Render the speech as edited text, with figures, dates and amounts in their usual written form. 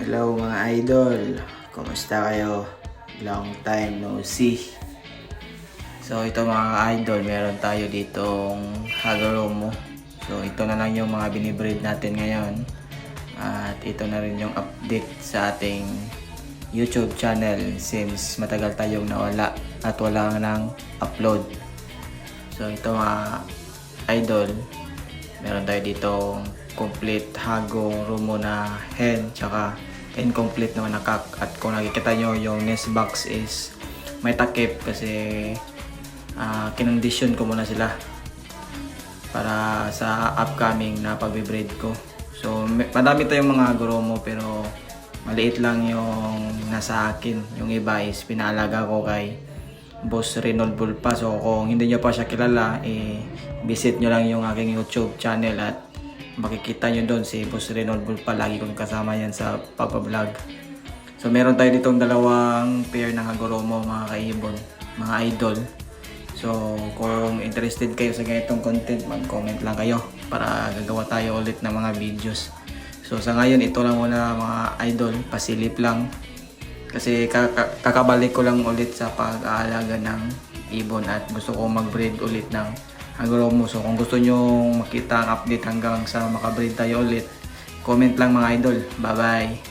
Hello mga idol, kumusta kayo? Long time no see. So ito mga idol, meron tayo ditong Hagoromo. So ito na lang yung mga binibreed natin ngayon. At ito na rin yung update sa ating YouTube channel since matagal tayong nawala at wala nang upload. So ito mga idol, meron tayo ditong complete Hagoromo na hen tsaka incomplete naman na cock. At kung nakikita nyo yung nest box is may takip kasi kinondisyon ko muna sila para sa upcoming na pag-breed ko. So madami tayong mga Hagoromo pero maliit lang yung nasa akin. Yung iba is pinaalaga ko kay Boss Reynold Bulpa. So kung hindi nyo pa siya kilala, visit nyo lang yung aking YouTube channel at makikita nyo doon si Boss Reynold Bulpa. Lagi kong kasama yan sa papa-vlog. So meron tayo ditong dalawang pair ng Hagoromo mga kaibon, mga idol. So kung interested kayo sa ganitong content, mag-comment lang kayo para gagawa tayo ulit ng mga videos. So sa ngayon ito lang muna mga idol, pasilip lang. Kasi kakabalik ko lang ulit sa pag-aalaga ng ibon at gusto ko mag-breed ulit ng Hagoromo. So kung gusto nyo makita ang update hanggang sa makabreed tayo ulit, comment lang mga idol. Bye bye!